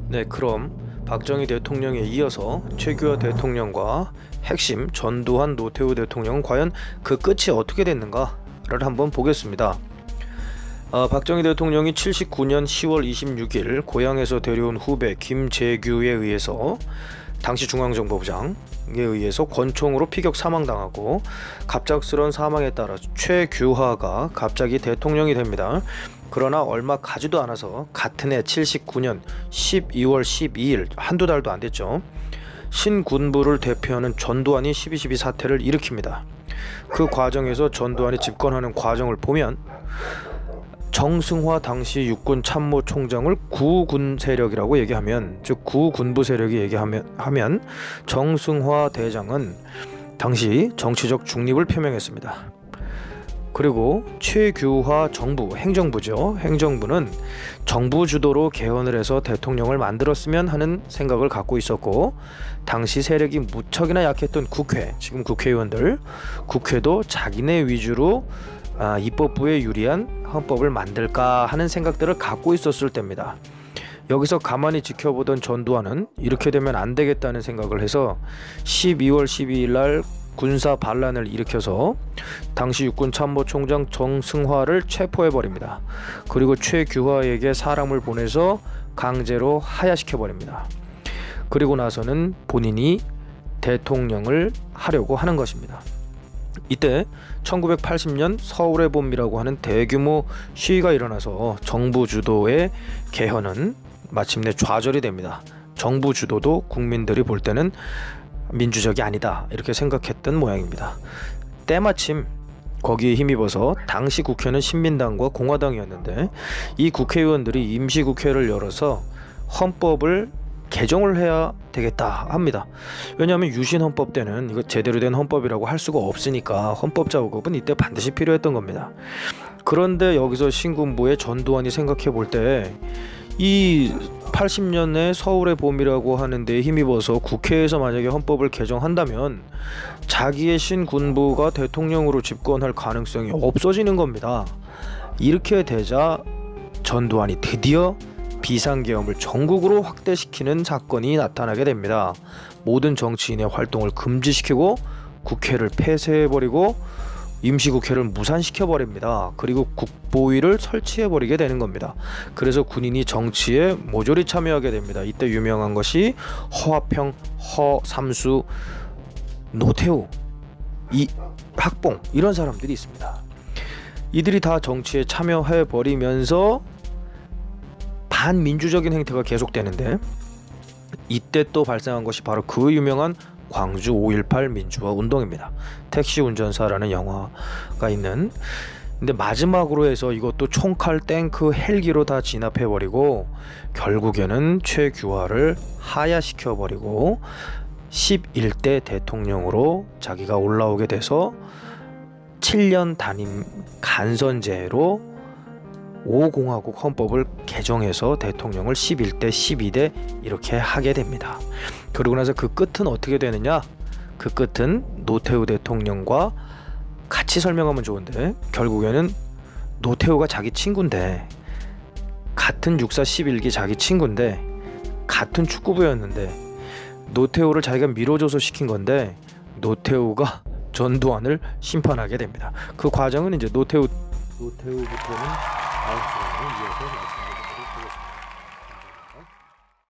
네, 그럼 박정희 대통령에 이어서 최규하 대통령과 핵심 전두환 노태우 대통령은 과연 그 끝이 어떻게 됐는가를 한번 보겠습니다. 박정희 대통령이 79년 10월 26일 고향에서 데려온 후배 김재규에 의해서 당시 중앙정보부장에 의해서 권총으로 피격 사망당하고 갑작스러운 사망에 따라 최규하가 갑자기 대통령이 됩니다. 그러나 얼마 가지도 않아서 같은 해 79년 12월 12일 한두 달도 안 됐죠. 신군부를 대표하는 전두환이 12.12 사태를 일으킵니다. 그 과정에서 전두환이 집권하는 과정을 보면 정승화 당시 육군 참모총장을 구군 세력이라고 얘기하면, 즉 구군부 세력이 얘기하면 정승화 대장은 당시 정치적 중립을 표명했습니다. 그리고 최규하 정부, 행정부죠. 행정부는 정부 주도로 개헌을 해서 대통령을 만들었으면 하는 생각을 갖고 있었고, 당시 세력이 무척이나 약했던 국회, 지금 국회의원들, 국회도 자기네 위주로 입법부에 유리한 헌법을 만들까 하는 생각들을 갖고 있었을 때입니다. 여기서 가만히 지켜보던 전두환은 이렇게 되면 안 되겠다는 생각을 해서 12월 12일 날 군사 반란을 일으켜서 당시 육군 참모총장 정승화를 체포해버립니다. 그리고 최규하에게 사람을 보내서 강제로 하야시켜버립니다. 그리고 나서는 본인이 대통령을 하려고 하는 것입니다. 이때 1980년 서울의 봄이라고 하는 대규모 시위가 일어나서 정부 주도의 개헌은 마침내 좌절이 됩니다. 정부 주도도 국민들이 볼 때는 민주적이 아니다 이렇게 생각했던 모양입니다. 때마침 거기에 힘입어서 당시 국회는 신민당과 공화당이었는데 이 국회의원들이 임시국회를 열어서 헌법을 개정을 해야 되겠다 합니다. 왜냐하면 유신 헌법 때는 이거 제대로 된 헌법이라고 할 수가 없으니까 헌법 작업은 이때 반드시 필요했던 겁니다. 그런데 여기서 신군부의 전두환이 생각해 볼 때 이 80년의 서울의 봄이라고 하는 데에 힘입어서 국회에서 만약에 헌법을 개정한다면 자기의 신군부가 대통령으로 집권할 가능성이 없어지는 겁니다. 이렇게 되자 전두환이 드디어 비상계엄을 전국으로 확대시키는 사건이 나타나게 됩니다. 모든 정치인의 활동을 금지시키고 국회를 폐쇄해버리고 임시국회를 무산시켜버립니다. 그리고 국보위를 설치해버리게 되는 겁니다. 그래서 군인이 정치에 모조리 참여하게 됩니다. 이때 유명한 것이 허화평, 허삼수, 노태우, 학봉 이런 사람들이 있습니다. 이들이 다 정치에 참여해버리면서 반민주적인 행태가 계속되는데, 이때 또 발생한 것이 바로 그 유명한 광주 5.18 민주화 운동입니다. 택시 운전사라는 영화가 있는, 근데 마지막으로 해서 이것도 총칼, 탱크, 헬기로 다 진압해버리고 결국에는 최규하를 하야시켜버리고 11대 대통령으로 자기가 올라오게 돼서 7년 단임 간선제로 5공화국 헌법을 개정해서 대통령을 11대 12대 이렇게 하게 됩니다. 그러고 나서 그 끝은 어떻게 되느냐? 그 끝은 노태우 대통령과 같이 설명하면 좋은데, 결국에는 노태우가 자기 친구인데, 같은 육사 11기 자기 친구인데, 같은 축구부였는데 노태우를 자기가 밀어줘서 시킨 건데 노태우가 전두환을 심판하게 됩니다. 그 과정은 이제 노태우부터는 다음 시간에 이어서